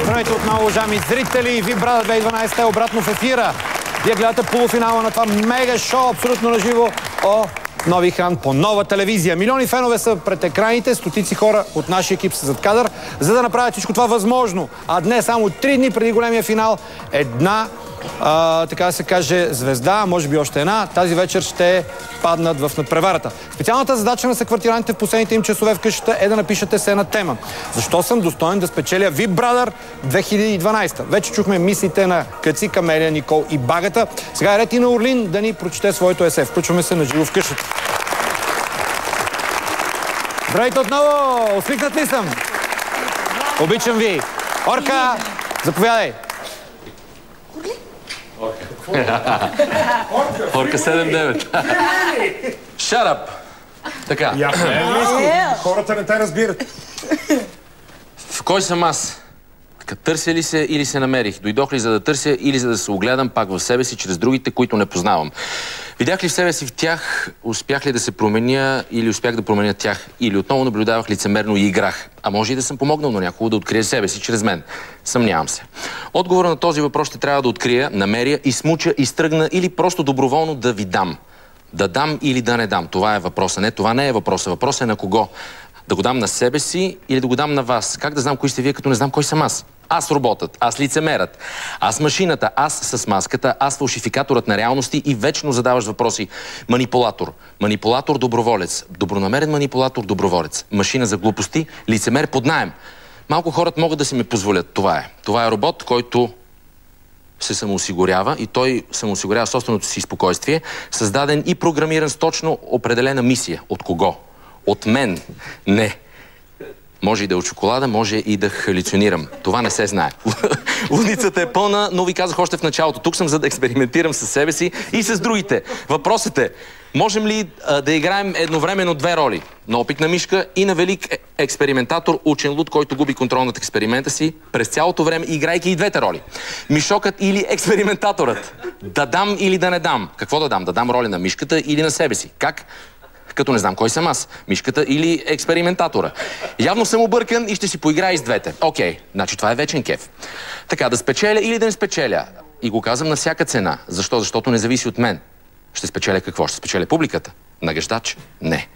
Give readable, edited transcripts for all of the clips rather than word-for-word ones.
Здравейте отново, уважаеми зрители! Big Brother 2012 е обратно в ефира. Вие гледате полуфинала на това мега шоу, абсолютно наживо, нови екран по нова телевизия. Милиони фенове са пред екраните, стотици хора от нашия екип са зад кадър, за да направят всичко това възможно. А днес, само 3 дни преди големия финал, една, така да се каже, звезда, може би още една, тази вечер ще паднат в надпреварата. Специалната задача на съквартирантите в последните им часове в къщата е да напишете се една тема. Защо съм достоен да спечеля Big Brother 2012? Вече чухме мислите на Къци, Камелия, Никол и Багата. Сега е ред и на Орлин да ни прочете своето есе. Включваме се на живо в къщата. Здравейте отново! Усмихнат ли съм? Обичам ви! Орка, заповядай! Орка 7-9. Shut up! Така. Хората не те разбират. В кой съм аз? Търся ли се или се намерих? Дойдох ли за да търся или за да се огледам пак в себе си чрез другите, които не познавам? Видях ли в себе си в тях? Успях ли да се променя или успях да променя тях? Или отново наблюдавах лицемерно и играх? А може и да съм помогнал на някого да открие себе си чрез мен. Съмнявам се. Отговора на този въпрос ще трябва да открия, намеря, измуча, изтръгна или просто доброволно да ви дам. Да дам или да не дам. Това е въпроса. Не, това не е въпроса. Въпросът е на кого? Да го дам на себе си или да го дам на вас? Как да знам кои сте вие, като не знам кой съм аз? Аз роботът, аз лицемерът, аз машината, аз с маската, аз фалшификаторът на реалности и вечно задаваш въпроси. Манипулатор, манипулатор доброволец, добронамерен манипулатор доброволец, машина за глупости, лицемер под наем. Малко хората могат да си ме позволят. Това е. Това е робот, който се самоосигурява и той самоосигурява собственото си спокойствие, създаден и програмиран с точно определена мисия. От кого? От мен. Не. Може и да е от шоколада, може и да халюцинирам. Това не се знае. Лудницата е пълна, но ви казах още в началото. Тук съм, за да експериментирам с себе си и с другите. Въпросът е, можем ли да играем едновременно две роли? На опитна мишка и на велик експериментатор, учен луд, който губи контрол над експеримента си през цялото време, играйки и двете роли. Мишокът или експериментаторът. Да дам или да не дам. Какво да дам? Да дам роли на мишката или на себе си? Как? Като не знам кой съм аз. Мишката или експериментатора. Явно съм объркан и ще си поиграя и с двете. Окей, значи това е вечен кеф. Така, да спечеля или да не спечеля. И го казвам на всяка цена. Защо? Защото не зависи от мен. Ще спечеля какво? Ще спечеля публиката? Нагаждач? Не.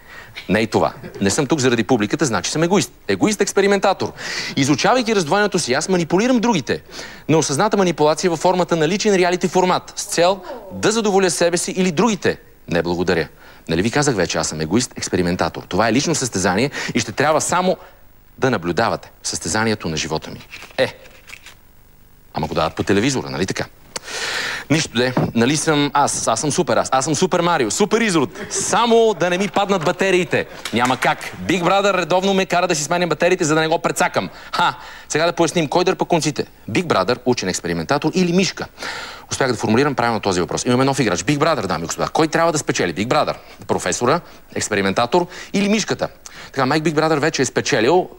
Не и това. Не съм тук заради публиката, значи съм егоист. Егоист-експериментатор. Изучавайки раздвоението си, аз манипулирам другите. Но осъзната манипулация във формата на личен реалити формат. С цел да задоволя себе си или другите. Не благодаря. Нали ви казах вече, аз съм егоист-експериментатор. Това е лично състезание и ще трябва само да наблюдавате състезанието на живота ми. Ама го дават по телевизора, нали така? Нищо де, нали съм аз съм супер аз съм Супер Марио, супер изрод. Само да не ми паднат батериите. Няма как. Big Brother редовно ме кара да си сменям батериите, за да не го прецакам. Сега да поясним, кой дърпа конците? Big Brother, учен експериментатор или мишка? Успях да формулирам правилно този въпрос. Имаме нов играч. Big Brother, дами и господа. Кой трябва да спечели? Big Brother? Професора, експериментатор или мишката? Така, Майк Big Brother вече е спечелил.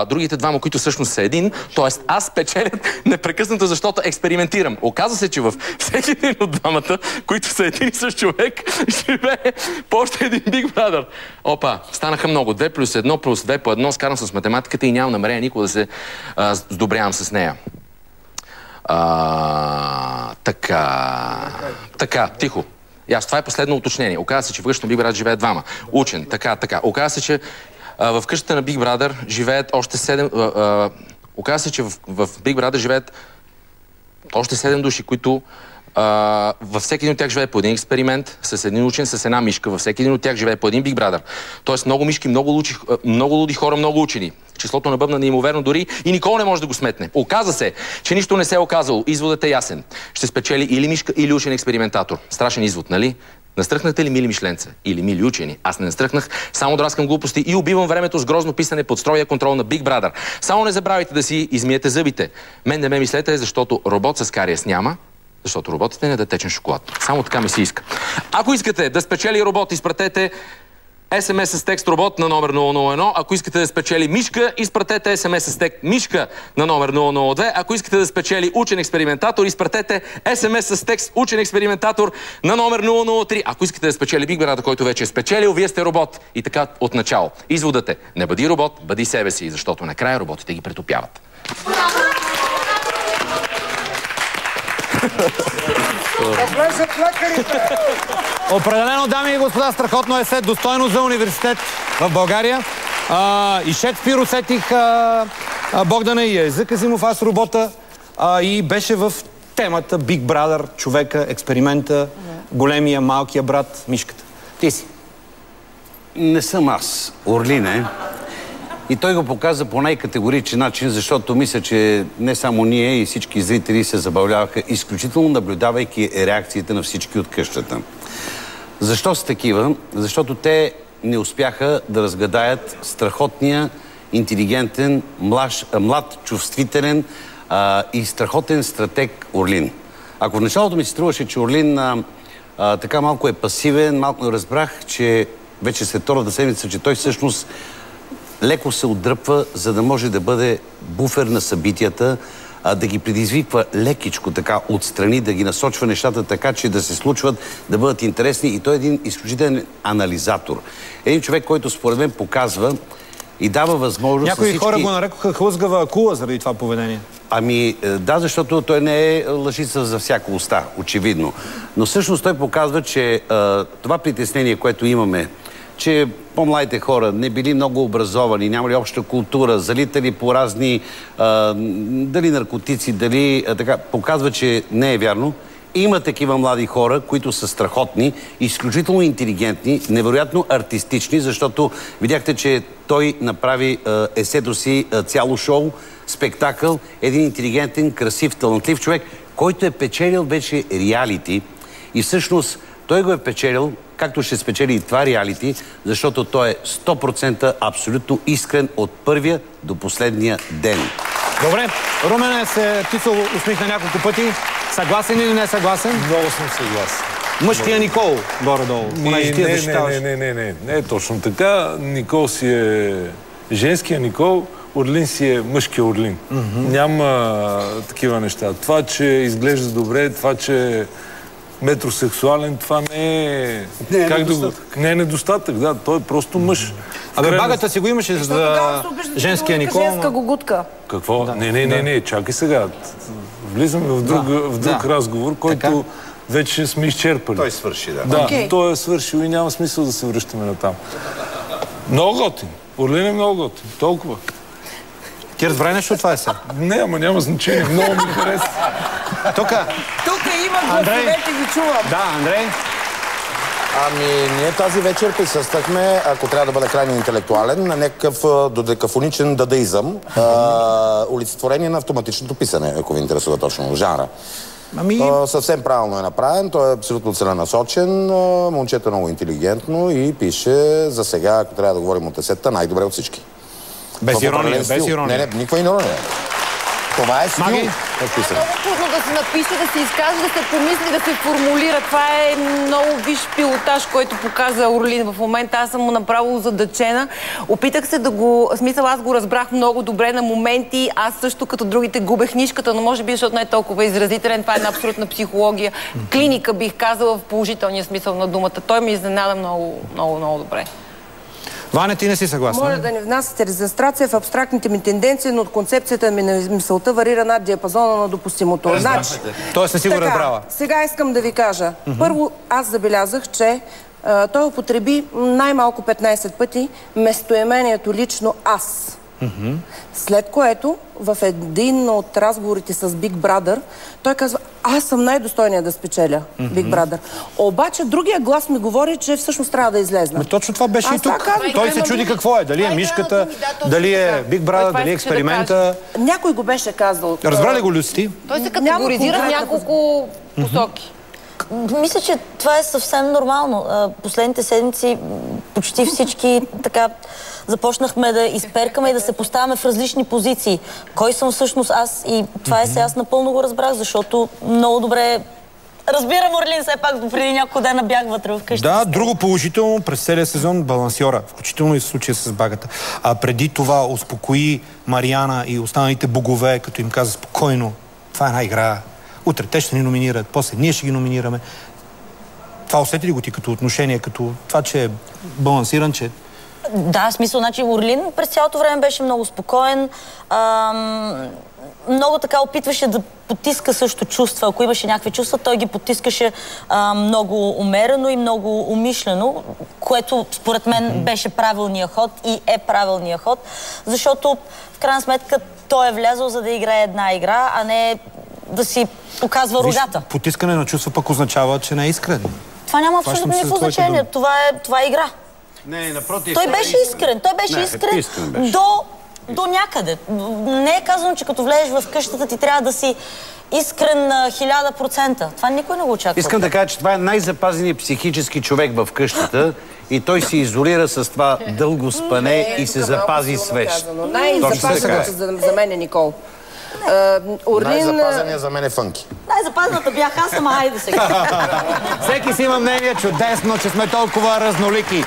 Другите двама, които всъщност са един, т.е. аз спечелят непрекъснато, защото експериментирам. Оказва се, че във всеки един от двамата, които са един и същ човек, живее по още един Big Brother. Опа, станаха много. 2 плюс 1 плюс 2 по 1. Скарам с математиката и нямам намерение никога да се сдобрявам с нея. Така, тихо. Това е последно уточнение. Оказва се, че в къщата на Big Brother живеят двама. Учен, така. Оказва се, че в къщата на Big Brother живеят още 7... Оказва се, че в Big Brother живеят още 7 души, които във всеки един от тях живее по един експеримент, с един учен, с една мишка. Във всеки един от тях живее по един Big Brother. Тоест много мишки, много луди хора, много учени. Числото на бъбна неимоверно дори и никога не може да го сметне. Оказа се, че нищо не се е оказало. Изводът е ясен. Ще спечели или мишка, или учен експериментатор. Страшен извод, нали? Настръхнахте ли, мили мишленца? Или мили учени? Аз не настръхнах, само драскам глупости и убивам времето с грозно писане под строгия контрол на Big Brother. Само не забравяйте да си измиете зъбите. Мен не ме мислете, защото робот с кариес няма, защото роботите не да течен шоколад. Само така ми се иска. Ако искате да спечели робот, изпратете СМС с текст робот на номер 001. Ако искате да спечели мишка, изпратете СМС с текст мишка на номер 002. Ако искате да спечели учен експериментатор, изпратете СМС с текст учен експериментатор на номер 003. Ако искате да спечели Big Brother, който вече е спечелил, вие сте робот. И така от начало. Изводът е: не бъди робот, бъди себе си, защото накрая роботите ги претопяват. Определено, дами и господа, страхотно есе, достойно за университет в България. И Шекспир усетих Богдана, и Езък Азимов, аз робота, и беше в темата Big Brother, човека, експеримента, големия, малкия брат, мишката. Ти си. Не съм аз. Орлин е. И той го показа по най-категоричен начин, защото мисля, че не само ние и всички зрители се забавляваха, изключително наблюдавайки реакциите на всички от къщата. Защо са такива? Защото те не успяха да разгадаят страхотния, интелигентен, млад, чувствителен и страхотен стратег Орлин. Ако в началото ми се струваше, че Орлин така малко е пасивен, малко разбрах, че вече след втората седмица, че той всъщност леко се отдръпва, за да може да бъде буфер на събитията, да ги предизвиква лекичко така отстрани, да ги насочва нещата така, че да се случват, да бъдат интересни. И той е един изключителен анализатор. Един човек, който според мен показва и дава възможност... Някои хора го нарекоха хлъзгава акула заради това поведение. Ами да, защото той не е лъжица за всяка уста, очевидно. Но всъщност той показва, че това притеснение, което имаме, че по-младите хора не били много образовани, нямали обща култура, залитали по разни дали наркотици, дали така, показва, че не е вярно. Има такива млади хора, които са страхотни, изключително интелигентни, невероятно артистични, защото видяхте, че той направи есето си цяло шоу, спектакъл, един интелигентен, красив, талантлив човек, който е печелил вече реалити и всъщност той го е печелил, както ще спечели и това реалити, защото той е 100% абсолютно искрен от първия до последния ден. Добре, Румене се птицо усмихна няколко пъти. Съгласен или не съгласен? Много съм съгласен. Мъжкия Никол, горе-долу. Не е точно така. Никол си е женския Никол, Орлин си е мъжкия Орлин. Няма такива неща. Това, че изглежда добре, това, че метросексуален, това не е... Не е недостатък, да. Той е просто мъж. Абе, багата си го имаше за женския Никол. Женска гугутка. Какво? Не, чакай сега. Влизаме в друг разговор, който вече сме изчерпали. Той свърши, да. Да, той е свършил и няма смисъл да се връщаме натам. Много готин. Орлин е много готин. Толкова. Ти разбра нещо от това е сега? Не, ама няма значение. Много ми хареса. Тук има гласовете, ги чувам. Да, Андрей. Ами, ние тази вечер присъствахме, ако трябва да бъде крайно интелектуален, на някакъв додекафоничен дадаизъм. Олицетворение на автоматичното писане, ако ви интересува точно жанра. Съвсем правилно е направен, той е абсолютно целенасочен, момчето е много интелигентно и пише за сега, ако трябва да говорим от есета, най-добре от всички. Без ирония, без ирония. Не, никаква ирония. Това е стил. Много трудно да се напише, да се изкаже, да се помисли, да се формулира. Това е много висш пилотаж, който показа Орлин в момента. Аз съм му направо задачена. Опитах се да го... Смисъл, аз го разбрах много добре на моменти. Аз също като другите губех нишката, но може би, защото не е толкова изразителен. Това е една абсолютна психология. Клиника, бих казала, в положителния смисъл на думата. Той ми изненада много добре. Ваня, ти не си съгласна? Моля да не внасяте регистрация в абстрактните ми тенденции, но от концепцията ми на мисълта варира над диапазона на допустимото. Тоест не си го разбрала. Сега искам да ви кажа. Първо, аз забелязах, че той употреби най-малко 15 пъти местоимението лично аз. След което, в един от разговорите с Big Brother, той казва: аз съм най-достойният да спечеля Big Brother. Обаче другия глас ми говори, че всъщност трябва да излезна. Точно това беше и тук. Той се чуди какво е. Дали е мишката, дали е Big Brother, дали е експеримента. Някой го беше казал. Разбра ли го, Люси? Той се категоризира в няколко посоки. Мисля, че това е съвсем нормално. Последните седмици почти всички така започнахме да изперкаме и да се поставяме в различни позиции. Кой съм всъщност аз? И това е сега аз напълно го разбрах, защото много добре Разбирам, Орлин, все пак преди няколко дена бях вътре в къщата. Да, друго положително през целия сезон балансьора, включително и в случая с багата. А преди това успокои Мариана и останалите богове, като им каза спокойно, това е една игра. Утре те ще ни номинират, после ние ще ги номинираме. Това усети ли го ти като отношение, като това, че е балансиран, че... Да, в смисъл, значи Орлин през цялото време беше много спокоен. Много така опитваше да потиска също чувства. Ако имаше някакви чувства, той ги потискаше много умерено и много умишлено, което според мен беше правилният ход и е правилният ход, защото в крайна сметка той е влязъл за да играе една игра, а не да си показва рогата. Потискане на чувства пък означава, че не е искрен. Това няма абсолютно никакво значение. Това е игра. Не, напротив. Той беше искрен. Той беше искрен до някъде. Не е казано, че като влезеш в къщата ти трябва да си искрен на 1000%. Това никой не го очаква. Искам да кажа, че това е най-запазеният психически човек в къщата и той се изолира с това дълго спане и се запази свеж. Най-запазеното за мен е Никол. Най-запазения за мен е Фънки. Най-запазената бях аз, ама хайде сега. Всеки си има мнение, чудесно, че сме толкова разнолики.